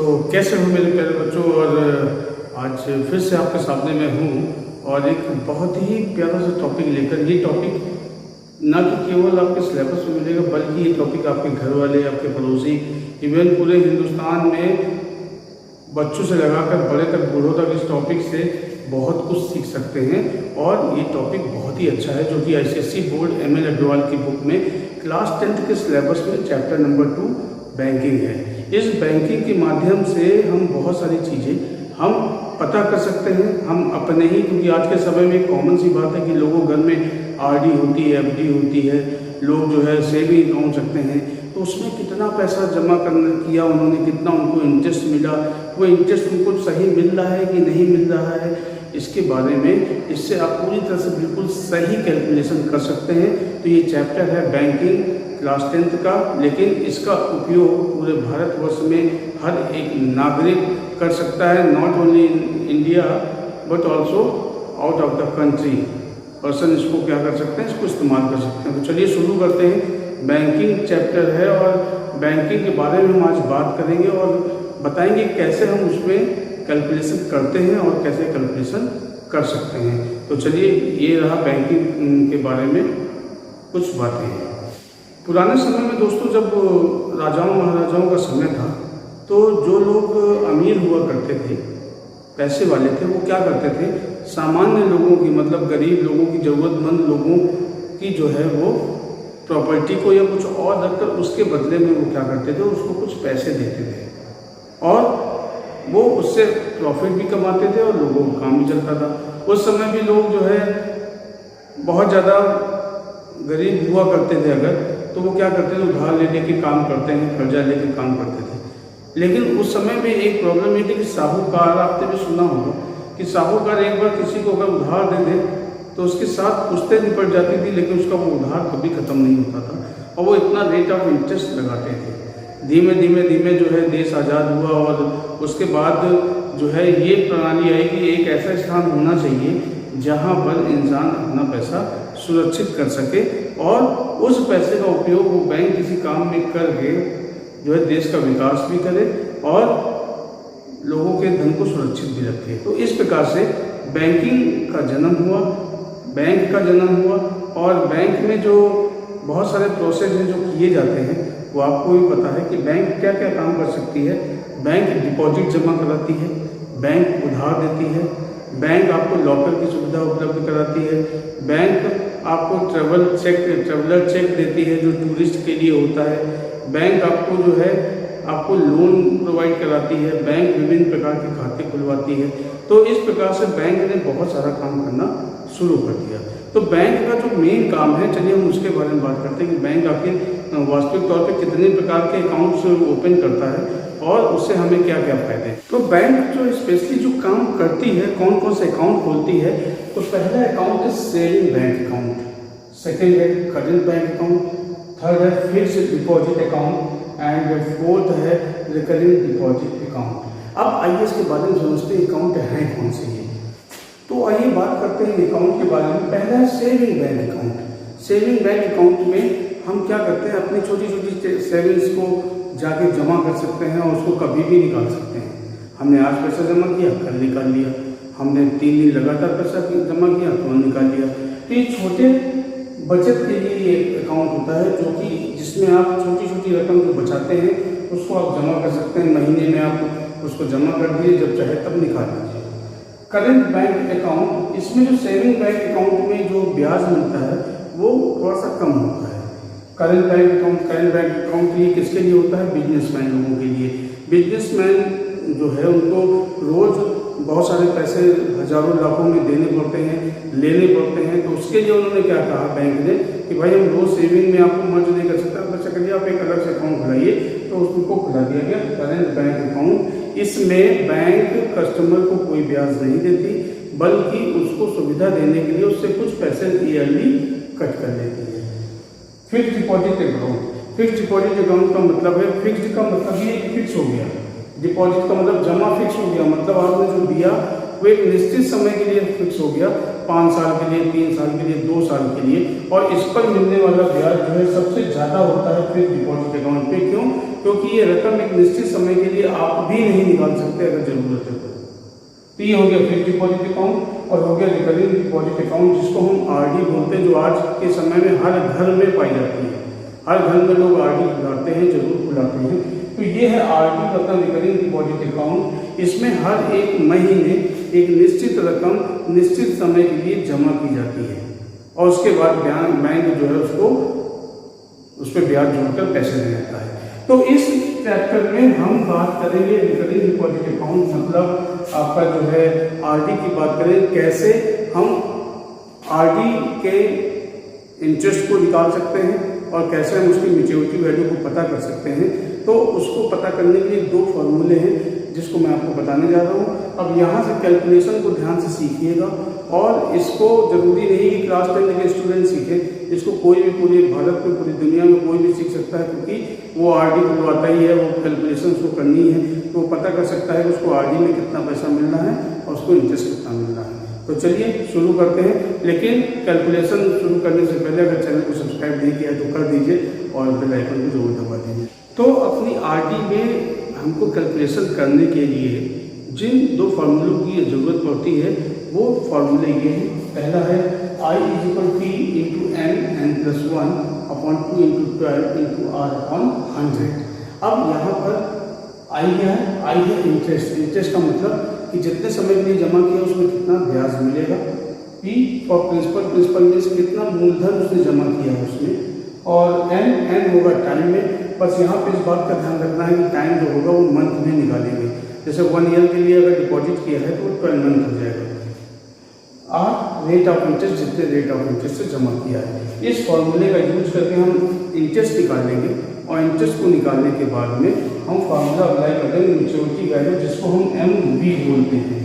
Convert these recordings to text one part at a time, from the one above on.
कैसे हो मेरे प्यारे बच्चों। और आज फिर से आपके सामने मैं हूँ और एक बहुत ही प्यारा सा टॉपिक लेकर। ये टॉपिक ना कि केवल आपके सिलेबस में मिलेगा, बल्कि ये टॉपिक आपके घर वाले, आपके पड़ोसी, इवन पूरे हिंदुस्तान में बच्चों से लगाकर बड़े तक, बूढ़ों तक इस टॉपिक से बहुत कुछ सीख सकते हैं। और ये टॉपिक बहुत ही अच्छा है, जो कि ICSE बोर्ड ML अग्रवाल की बुक में क्लास 10th के सिलेबस में चैप्टर नंबर 2 बैंकिंग है। इस बैंकिंग के माध्यम से हम बहुत सारी चीज़ें हम पता कर सकते हैं, हम अपने ही, क्योंकि आज के समय में कॉमन सी बात है कि लोगों घर में RD होती है, FD होती है, लोग जो है सेविंग अकाउंट रखते हैं, तो उसमें कितना पैसा जमा करना किया उन्होंने, कितना उनको इंटरेस्ट मिला, वो इंटरेस्ट उनको सही मिल रहा है कि नहीं मिल रहा है, इसके बारे में इससे आप पूरी तरह से बिल्कुल सही कैलकुलेशन कर सकते हैं। तो ये चैप्टर है बैंकिंग क्लास 10th का, लेकिन इसका उपयोग पूरे भारतवर्ष में हर एक नागरिक कर सकता है। Not only in India but also out of the country person इसको क्या कर सकते हैं, इसको इस्तेमाल कर सकते हैं। तो चलिए शुरू करते हैं। बैंकिंग चैप्टर है और बैंकिंग के बारे में हम आज बात करेंगे और बताएंगे कैसे हम उसमें कैलकुलेशन करते हैं और कैसे कैलकुलेशन कर सकते हैं। तो चलिए, ये रहा बैंकिंग के बारे में कुछ बातें। पुराने समय में दोस्तों, जब राजाओं महाराजाओं का समय था, तो जो लोग अमीर हुआ करते थे, पैसे वाले थे, वो क्या करते थे, सामान्य लोगों की, मतलब गरीब लोगों की, ज़रूरतमंद लोगों की जो है वो प्रॉपर्टी को या कुछ और रखकर उसके बदले में वो क्या करते थे, उसको कुछ पैसे देते थे और वो उससे प्रॉफिट भी कमाते थे और लोगों का काम भी चलता था। उस समय भी लोग जो है बहुत ज़्यादा गरीब हुआ करते थे अगर, तो वो क्या करते थे, उधार लेने के काम करते हैं, कर्जा लेके काम करते थे। लेकिन उस समय में एक प्रॉब्लम ये थी कि साहूकार, आपने भी सुना होगा कि साहूकार एक बार किसी को अगर उधार दे दे तो उसके साथ पुश्तें निपट जाती थी, लेकिन उसका वो उधार कभी ख़त्म नहीं होता था और वो इतना रेट ऑफ इंटरेस्ट लगाते थे। धीमे धीमे जो है देश आज़ाद हुआ और उसके बाद जो है ये प्रणाली आई कि एक ऐसा स्थान होना चाहिए जहाँ पर इंसान अपना पैसा सुरक्षित कर सके और उस पैसे का उपयोग वो बैंक किसी काम में करके जो है देश का विकास भी करे और लोगों के धन को सुरक्षित भी रखे। तो इस प्रकार से बैंकिंग का जन्म हुआ, बैंक का जन्म हुआ। और बैंक में जो बहुत सारे प्रोसेस हैं जो किए जाते हैं, वो आपको भी पता है कि बैंक क्या क्या काम कर सकती है। बैंक डिपॉजिट जमा कराती है, बैंक उधार देती है, बैंक आपको लॉकर की सुविधा उपलब्ध कराती है, बैंक आपको ट्रेवलर चेक देती है जो टूरिस्ट के लिए होता है, बैंक आपको जो है आपको लोन प्रोवाइड कराती है, बैंक विभिन्न प्रकार के खाते खुलवाती है। तो इस प्रकार से बैंक ने बहुत सारा काम करना शुरू कर दिया। तो बैंक का जो मेन काम है, चलिए हम उसके बारे में बात करते हैं कि बैंक आखिर वास्तविक तौर पे कितने प्रकार के अकाउंट्स ओपन करता है और उससे हमें क्या क्या फायदे हैं। तो बैंक जो स्पेशली जो काम करती है, कौन कौन से अकाउंट खोलती है, तो पहला अकाउंट है सेविंग बैंक अकाउंट, सेकेंड है करेंट बैंक अकाउंट, थर्ड है fixed deposit account and fourth है रिकरिंग डिपॉजिट अकाउंट। अब आइए इसके बारे में समझते हैं अकाउंट है कौन से ये। तो आइए बात करते हैं अकाउंट के बारे में। पहला है saving bank account. Saving bank account में हम क्या करते हैं, अपनी छोटी छोटी सेविंग्स को जाके जमा कर सकते हैं और उसको कभी भी निकाल सकते हैं। हमने आज पैसा जमा किया, कल निकाल लिया, हमने 3 दिन लगातार पैसा जमा किया, तुरंत निकाल लिया। तो ये छोटे बचत के लिए ये अकाउंट होता है, जो कि जिसमें आप छोटी छोटी रकम जो बचाते हैं उसको आप जमा कर सकते हैं। महीने में आप उसको जमा कर दिए, जब चाहे तब निकाल लीजिए। करेंट बैंक अकाउंट, इसमें जो सेविंग बैंक अकाउंट में जो ब्याज मिलता है वो थोड़ा सा कम होता है। करेंट बैंक अकाउंट ये किसके लिए होता है, बिजनेसमैन लोगों के लिए। बिजनेसमैन जो है उनको रोज बहुत सारे पैसे हजारों लाखों में देने पड़ते हैं, लेने पड़ते हैं। तो उसके लिए उन्होंने क्या कहा बैंक ने कि भाई हम रोज सेविंग में आपको मर्ज नहीं कर सकते, बच्चा करिए आप एक अलग से अकाउंट खुलाइए। तो उसको खुला दिया गया करेंट बैंक अकाउंट। इसमें बैंक कस्टमर को कोई ब्याज नहीं देती, बल्कि उसको सुविधा देने के लिए उससे कुछ पैसे ईयरली कट कर लेती है। Fixed deposit account, fixed deposit account का मतलब है, फिक्स्ड का मतलब ये फिक्स हो गया, डिपॉजिट का मतलब जमा फिक्स हो गया, मतलब आपने जो दिया वो एक निश्चित समय के लिए फिक्स हो गया, 5 साल के लिए, 3 साल के लिए, 2 साल के लिए। और इस पर मिलने वाला ब्याज जो है सबसे ज़्यादा होता है फिक्स्ड डिपॉजिट अकाउंट पे। क्यों? क्योंकि ये रकम एक निश्चित समय के लिए आप भी नहीं निकाल सकते अगर जरूरत है तो ये हो गया फिक्स्ड डिपॉजिट अकाउंट और हो गया रिकरिंग डिपॉजिट अकाउंट, जिसको हम आरडी बोलते हैं, जो आज के समय में हर घर में पाई जाती है। हर घर में लोग आरडी खुलाते हैं, जरूर खुलाते हैं। तो ये है आरडी मतलब रिकरिंग डिपॉजिट अकाउंट। इसमें हर एक महीने एक निश्चित रकम निश्चित समय के लिए जमा की जाती है और उसके बाद बैंक जो है उसको उस पर ब्याज जोड़कर पैसे दे देता है। तो इस चैप्टर में हम बात करेंगे रिकरिंग डिपॉजिट अकाउंट मतलब आपका जो है आरडी की बात करें, कैसे हम आरडी के इंटरेस्ट को निकाल सकते हैं और कैसे हम उसकी मैच्योरिटी वैल्यू को पता कर सकते हैं। तो उसको पता करने के लिए दो फॉर्मूले हैं जिसको मैं आपको बताने जा रहा हूँ। अब यहाँ से कैलकुलेशन को ध्यान से सीखिएगा और इसको जरूरी नहीं कि क्लास 10 के स्टूडेंट सीखे, इसको कोई भी पूरे भारत में पूरी दुनिया में कोई भी सीख सकता है, क्योंकि वो आरडी खुलवाता ही है, वो कैलकुलेशन उसको करनी है तो वो पता कर सकता है कि उसको आरडी में कितना पैसा मिल रहा है और उसको इंटरेस्ट कितना मिल रहा है। तो चलिए शुरू करते हैं, लेकिन कैलकुलेशन शुरू करने से पहले अगर चैनल को सब्सक्राइब नहीं किया तो कर दीजिए और बेल आइकन को जरूर दबा दीजिए। तो अपनी आरडी में हमको कैलकुलेशन करने के लिए जिन दो फार्मूलों की जरूरत पड़ती है वो फार्मूले ये हैं। पहला है I = P × n+1 upon 2 × 12 × R upon 100। अब यहाँ पर I क्या है? I है इंटरेस्ट। इंटरेस्ट का मतलब कि जितने समय के लिए जमा किया उसमें कितना ब्याज मिलेगा। P for principal, principal means कितना मूलधन उसने जमा किया है उसमें, और n होगा टाइम में। बस यहाँ पे इस बात का ध्यान रखना है कि टाइम जो होगा वो मंथ में निकालेंगे। जैसे 1 ईयर के लिए अगर डिपॉजिट किया है तो 12 मंथ हो जाएगा। रेट ऑफ इंटरेस्ट, जितने रेट ऑफ इंटरेस्ट से जमा किया है, इस फॉर्मूले का यूज करके हम इंटरेस्ट निकालेंगे और इंटरेस्ट को निकालने के बाद में हम फार्मूला अप्लाई कर देंगे मैच्योरिटी वैल्यू, जिसको हम MV बोलते हैं।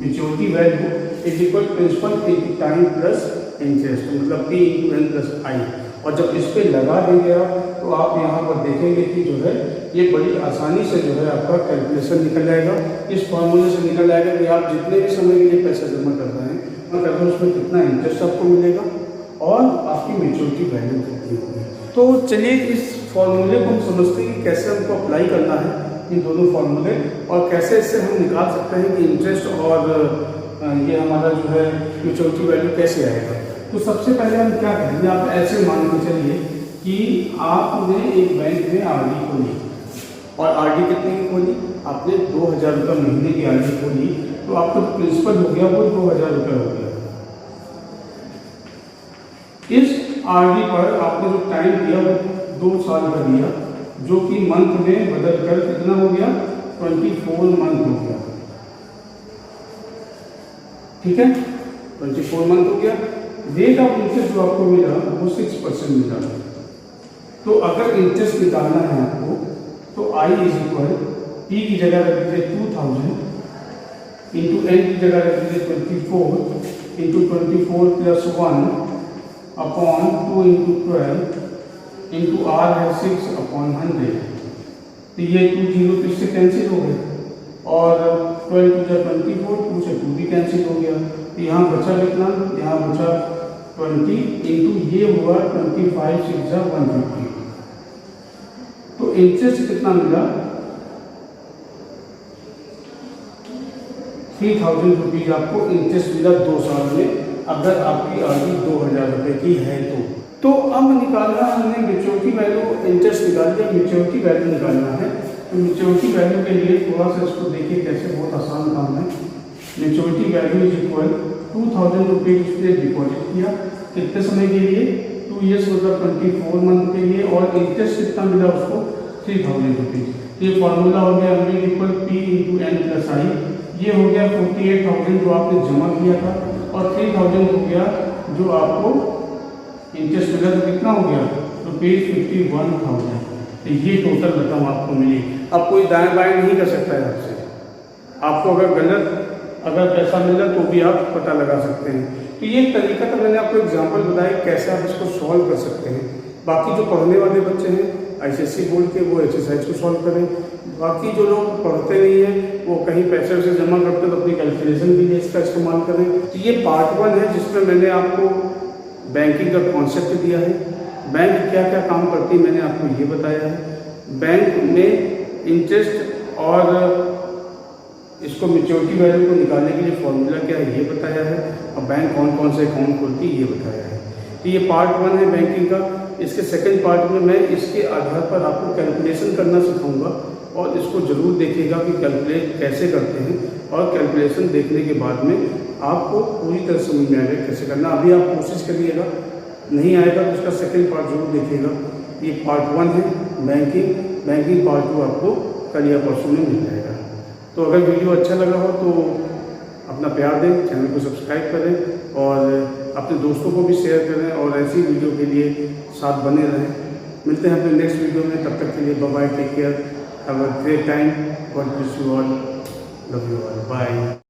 Maturity value is equal principal × time plus interest, मतलब P × n+I। और जब इस पे लगा देंगे आप तो आप यहाँ पर देखेंगे कि जो है ये बड़ी आसानी से जो है आपका कैलकुलेशन निकल जाएगा। इस फॉर्मूले से निकल जाएगा कि आप जितने भी समय के लिए पैसा जमा कर रहे हैं उसमें कितना इंटरेस्ट आपको मिलेगा और आपकी मैच्योरिटी वैल्यू कितनी होगी। तो चलिए इस फॉर्मूले को हम समझते हैं कि कैसे हमको अप्लाई करना है इन दोनों फॉर्मूले, और कैसे इससे हम निकाल सकते हैं कि इंटरेस्ट और ये हमारा जो है मैच्योरिटी वैल्यू कैसे आएगा। तो सबसे पहले हम क्या करेंगे, आप ऐसे मान के चलिए कि आपने एक बैंक में आरडी खोली और आरडी कितने की खोली, आपने 2000 रुपये महीने की आरडी खोली, तो आपका जो प्रिंसिपल हो गया वो 2000 रुपये हो गया। इस आरडी पर आपने जो टाइम दिया वो 2 साल का दिया, जो कि मंथ में बदल कर कितना हो गया, 24 मंथ हो गया। ठीक है, 24 मंथ हो गया। रेट ऑफ इंटरेस्ट जो आपको मिला वो 6% मिला। तो अगर इंटरेस्ट निकालना है आपको तो I = P की जगह रख दीजिए 2000 × n की जगह रख दीजिए 24 × 24 + 1 अपॉन 2 × 12 × R है 6 अपॉन 100। तो ये 2 0 तो इससे कैंसिल हो गए और 12 × 24, 2 से 2 भी कैंसिल हो गया। तो यहाँ बचा कितना, यहाँ बचा 20 × ये हुआ 25 6 150। तो इंटरेस्ट कितना मिला, 3000 रुपीज आपको इंटरेस्ट मिला 2 साल में, अगर आपकी आरडी 2000 रुपये की है तो अब निकालना हमने मैच्योरिटी वैल्यू, इंटरेस्ट निकाल दिया, मैच्योरिटी वैल्यू निकालना है। तो मैच्योरिटी वैल्यू के लिए थोड़ा सा इसको देखिए कैसे, बहुत आसान काम है। Maturity value is equal 2000 rupees उसने डिपॉजिट किया, कितने समय के लिए, 2 ईयर्स मतलब 24 मंथ के लिए, और इंटरेस्ट कितना मिला उसको, 3000 रुपीज। ये फॉर्मूला हो गया MV = P × n+I। ये हो गया 48,000 जो आपने जमा किया था, और 3000 हो गया जो आपको इंटरेस्ट मिला, तो कितना हो गया, ₹51,000। तो ये टोटल रकम आपको मिली। अब कोई दाएं बाएं नहीं कर सकता है आपसे, आपको अगर पैसा मिला तो भी आप पता लगा सकते हैं। तो ये एक तरीका था, मैंने आपको एग्जांपल बताया कैसे आप इसको सॉल्व कर सकते हैं। बाकी जो पढ़ने वाले बच्चे हैं ICSE बोर्ड के, वो एक्सरसाइज को सॉल्व करें। बाकी जो लोग पढ़ते नहीं हैं वो कहीं पैसे वैसे जमा करते तो अपनी कैलकुलेशन के लिए इसका इस्तेमाल करें। तो ये पार्ट 1 है जिसमें मैंने आपको बैंकिंग का कॉन्सेप्ट दिया है, बैंक क्या क्या काम करती है मैंने आपको ये बताया है। बैंक में इंटरेस्ट और इसको मैच्योरिटी वैल्यू को निकालने के लिए फॉर्मूला क्या है ये बताया है, और बैंक कौन कौन से अकाउंट खोलती है ये बताया है। तो ये पार्ट 1 है बैंकिंग का। इसके सेकंड पार्ट में मैं इसके आधार पर आपको कैलकुलेशन करना सिखाऊंगा, और इसको ज़रूर देखिएगा कि कैलकुलेट कैसे करते हैं, और कैलकुलेशन देखने के बाद में आपको पूरी तरह समझ में आएगा कैसे करना। अभी आप कोशिश करिएगा, नहीं आएगा तो उसका सेकंड पार्ट जरूर देखिएगा। ये पार्ट 1 है बैंकिंग पार्ट 2 आपको कल या परसों में मिल जाएगा। तो अगर वीडियो अच्छा लगा हो तो अपना प्यार दें, चैनल को सब्सक्राइब करें और अपने दोस्तों को भी शेयर करें, और ऐसी वीडियो के लिए साथ बने रहें। मिलते हैं अपने नेक्स्ट वीडियो में, तब तक के लिए bye bye, take care, have a great time, God bless you all, love you all, bye.